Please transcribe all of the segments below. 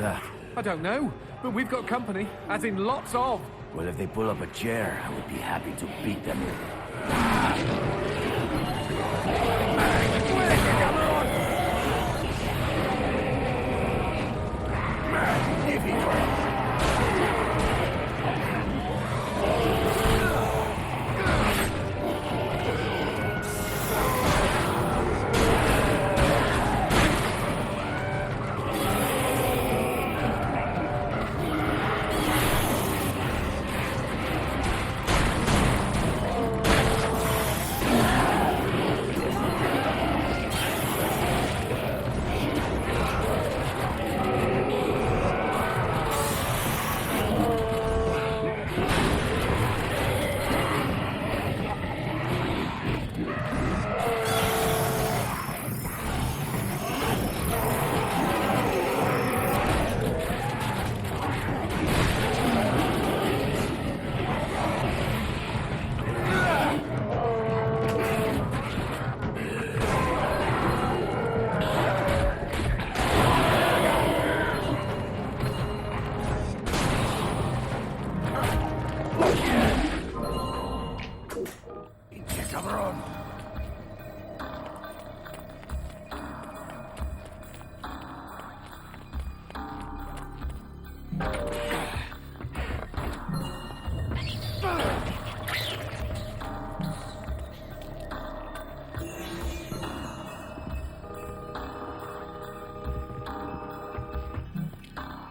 that? I don't know, but we've got company, as in lots of. Well, if they pull up a chair, I would be happy to beat them.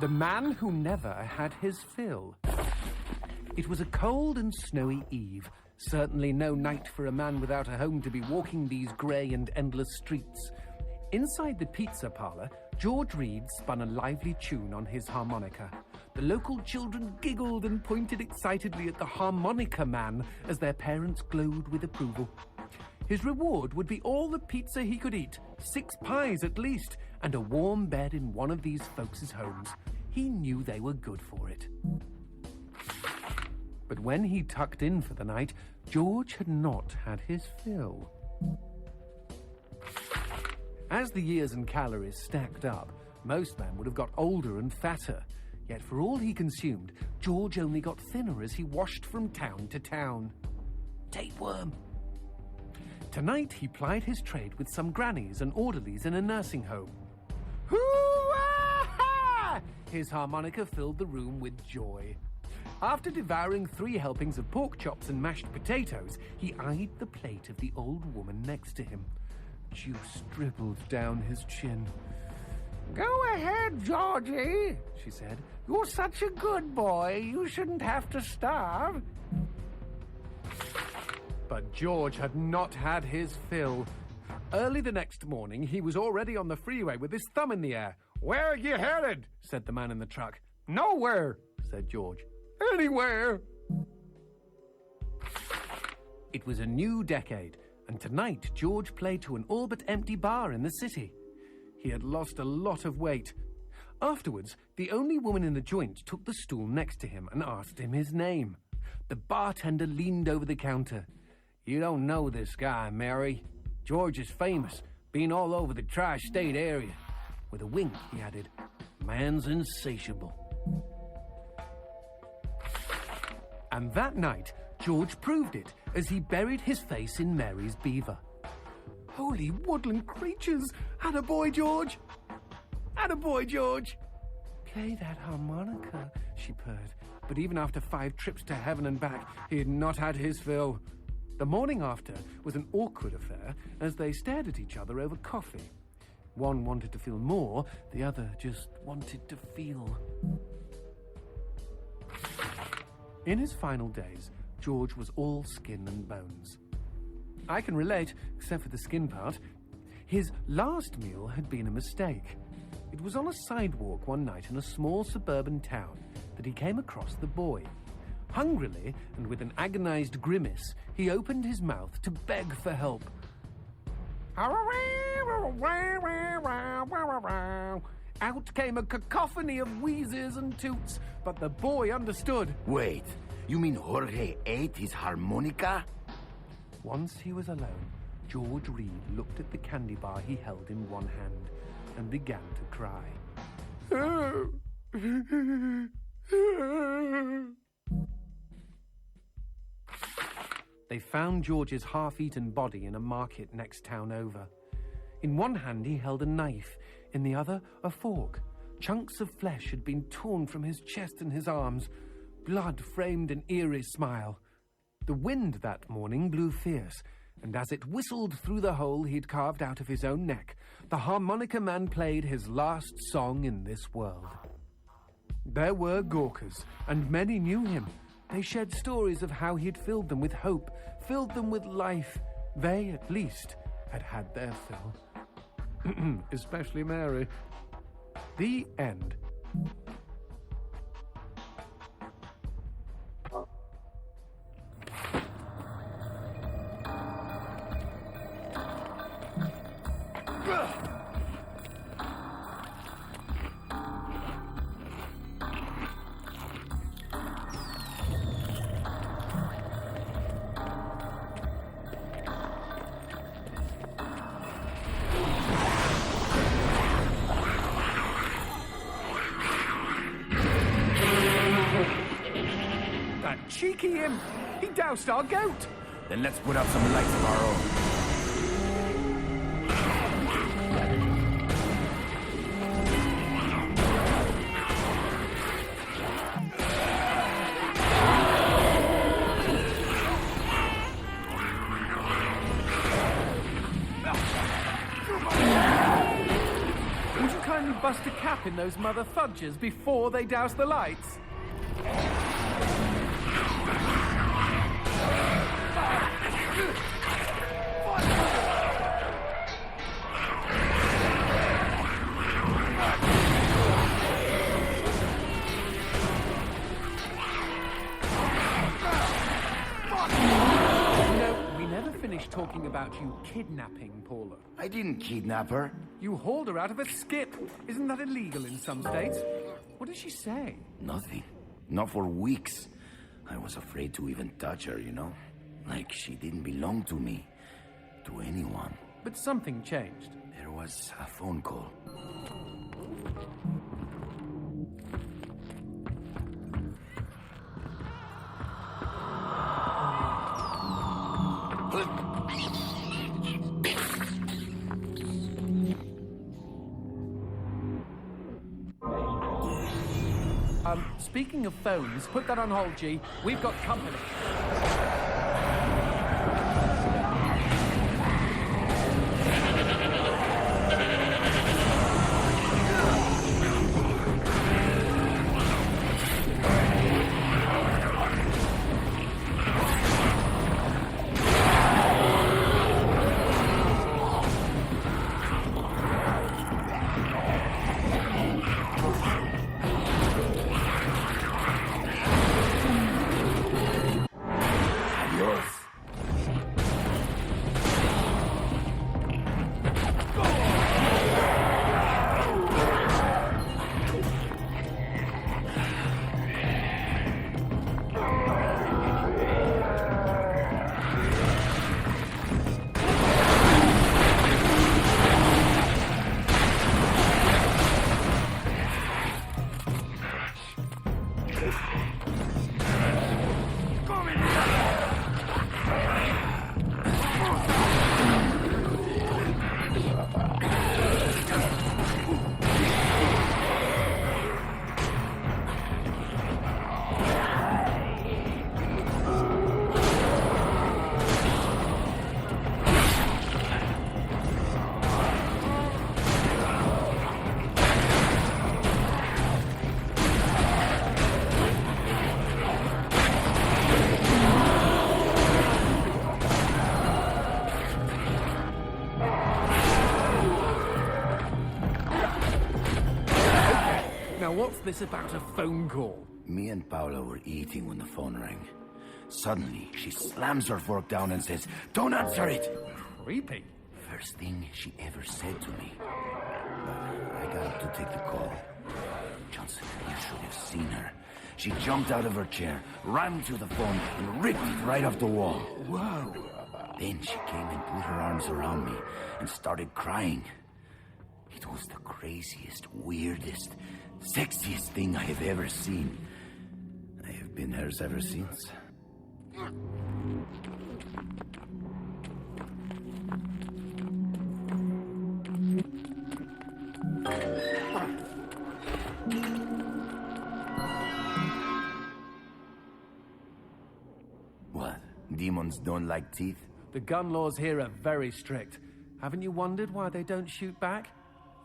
The man who never had his fill. It was a cold and snowy eve. Certainly no night for a man without a home to be walking these grey and endless streets. Inside the pizza parlour, George Reed spun a lively tune on his harmonica. The local children giggled and pointed excitedly at the harmonica man as their parents glowed with approval. His reward would be all the pizza he could eat, 6 pies at least, and a warm bed in one of these folks' homes. He knew they were good for it. But when he tucked in for the night, George had not had his fill. As the years and calories stacked up, most men would have got older and fatter. Yet for all he consumed, George only got thinner as he washed from town to town. Tapeworm. Tonight he plied his trade with some grannies and orderlies in a nursing home. Hoo-ah-ha! His harmonica filled the room with joy. After devouring 3 helpings of pork chops and mashed potatoes, he eyed the plate of the old woman next to him. Juice dribbled down his chin. "Go ahead, Georgie," she said. "You're such a good boy. You shouldn't have to starve." But George had not had his fill. Early the next morning, he was already on the freeway with his thumb in the air. "Where are you headed?" said the man in the truck. "Nowhere," said George. "Anywhere." It was a new decade, and tonight George played to an all but empty bar in the city. He had lost a lot of weight. Afterwards, the only woman in the joint took the stool next to him and asked him his name. The bartender leaned over the counter. "You don't know this guy, Mary. George is famous, been all over the tri-state area." With a wink, he added, "Man's insatiable." And that night, George proved it as he buried his face in Mary's beaver. Holy woodland creatures! Attaboy, George! Attaboy, George! "Play that harmonica," she purred. But even after 5 trips to heaven and back, he had not had his fill. The morning after was an awkward affair as they stared at each other over coffee. One wanted to feel more, the other just wanted to feel. In his final days, George was all skin and bones. I can relate, except for the skin part. His last meal had been a mistake. It was on a sidewalk one night in a small suburban town that he came across the boy. Hungrily, and with an agonized grimace, he opened his mouth to beg for help. Out came a cacophony of wheezes and toots, but the boy understood. Wait, you mean Jorge ate his harmonica? Once he was alone, George Reed looked at the candy bar he held in one hand and began to cry. They found George's half-eaten body in a market next town over. In one hand he held a knife, in the other a fork. Chunks of flesh had been torn from his chest and his arms. Blood framed an eerie smile. The wind that morning blew fierce, and as it whistled through the hole he'd carved out of his own neck, the harmonica man played his last song in this world. There were Gawkers, and many knew him. They shared stories of how he'd filled them with hope, filled them with life. They, at least, had had their fill. Especially Mary. The end. Cheeky him! He doused our goat! Then let's put out some lights of our own. Would you kindly bust a cap in those mother fudges before they douse the lights? Talking about you kidnapping Paula. I didn't kidnap her. You hauled her out of a skip. Isn't that illegal in some states? What did she say? Nothing. Not for weeks. I was afraid to even touch her, you know? Like she didn't belong to me. To anyone. But something changed. There was a phone call. Speaking of phones, put that on hold, G. We've got company. What's this about a phone call? Me and Paula were eating when the phone rang. Suddenly, she slams her fork down and says, "Don't answer it!" Creepy. First thing she ever said to me. But I got up to take the call. Johnson, you should have seen her. She jumped out of her chair, ran to the phone, and ripped it right off the wall. Whoa. Then she came and put her arms around me and started crying. It was the craziest, weirdest, sexiest thing I have ever seen. I have been hers ever since. What? Demons don't like teeth? The gun laws here are very strict. Haven't you wondered why they don't shoot back?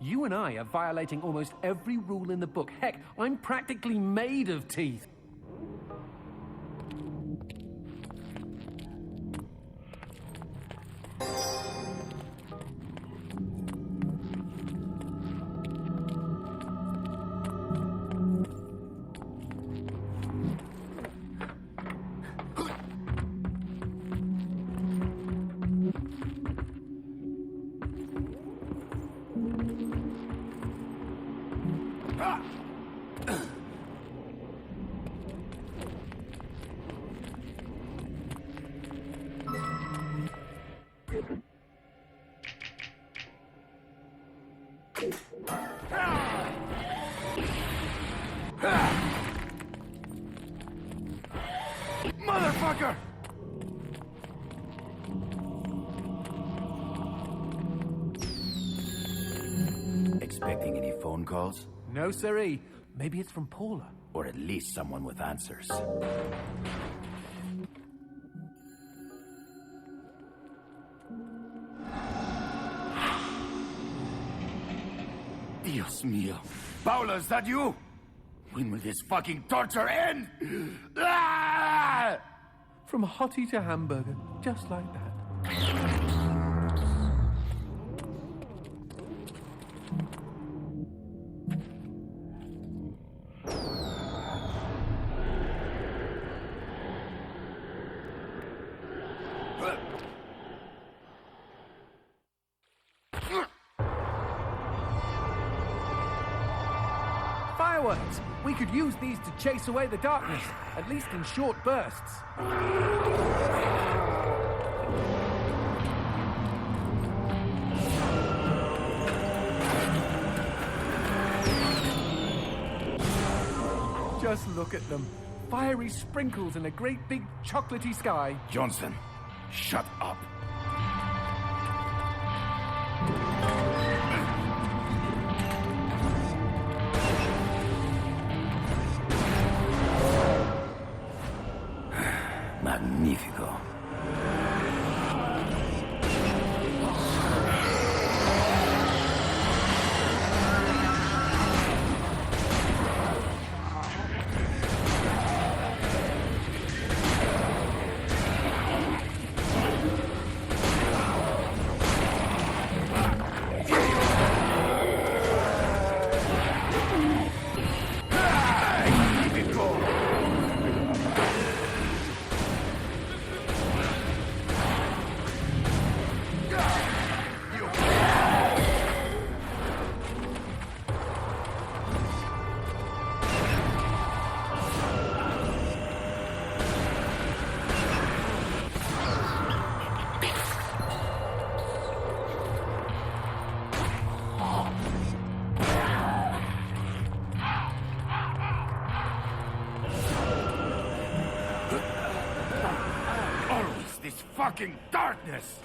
You and I are violating almost every rule in the book. Heck, I'm practically made of teeth. Motherfucker! Expecting any phone calls? No, siree. Maybe it's from Paula. Or at least someone with answers. Dios mío. Paula, is that you? When will this fucking torture end? Ah! From hottie to hamburger, just like that. Fireworks! We could use these to chase away the darkness, at least in short bursts. Just look at them. Fiery sprinkles in a great big chocolatey sky. Johnson, shut up. Magnifico. This fucking darkness!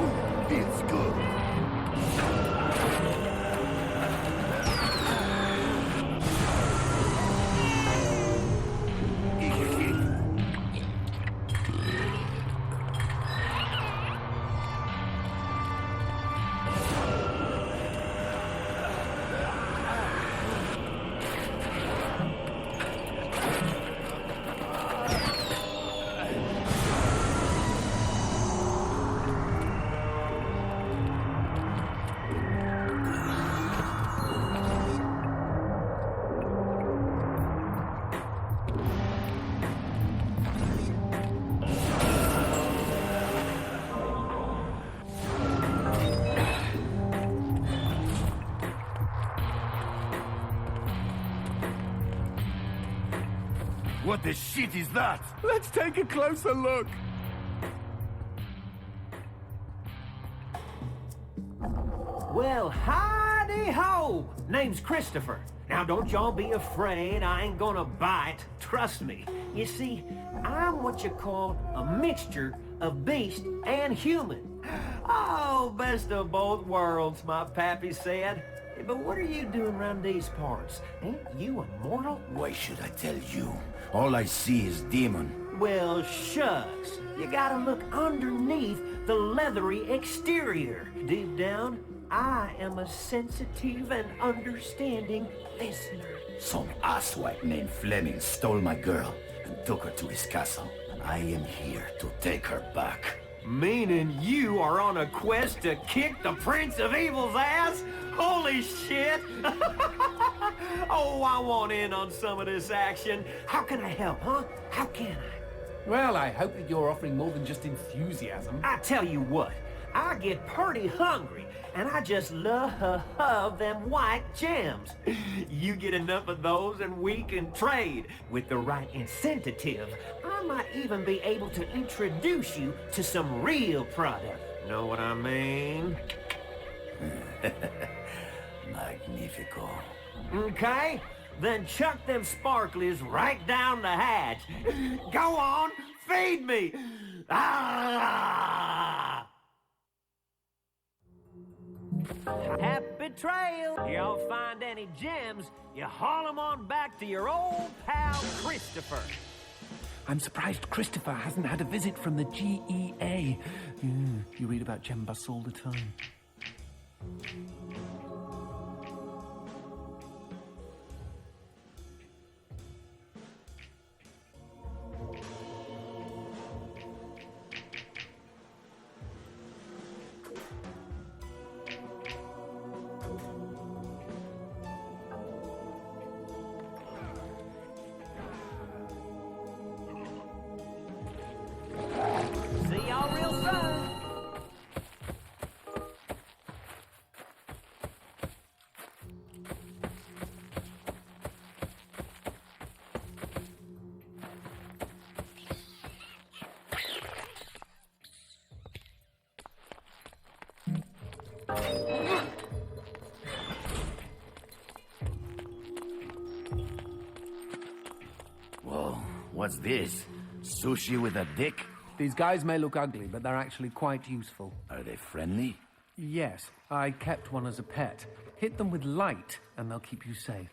Ooh, feels good. What the shit is that? Let's take a closer look. Well, howdy-ho! Name's Christopher. Now, don't y'all be afraid. I ain't gonna bite. Trust me. You see, I'm what you call a mixture of beast and human. Oh, best of both worlds, my pappy said. But what are you doing around these parts? Ain't you immortal? Why should I tell you? All I see is demon. Well, shucks. You gotta look underneath the leathery exterior. Deep down, I am a sensitive and understanding listener. Some asswipe named Fleming stole my girl and took her to his castle. I am here to take her back. Meaning you are on a quest to kick the Prince of Evil's ass? Holy shit! Oh, I want in on some of this action. How can I help, huh? How can I? Well, I hope that you're offering more than just enthusiasm. I tell you what, I get pretty hungry, and I just love them white gems. You get enough of those and we can trade. With the right incentive, I might even be able to introduce you to some real product. Know what I mean? Magnifico. Okay, then chuck them sparklies right down the hatch. Go on, feed me! Ah! Happy trail! Y'all find any gems, you haul them on back to your old pal Christopher. I'm surprised Christopher hasn't had a visit from the GEA. You read about gem busts all the time. See y'all real soon. Whoa, what's this? Sushi with a dick? These guys may look ugly, but they're actually quite useful. Are they friendly? Yes, I kept one as a pet. Hit them with light, and they'll keep you safe.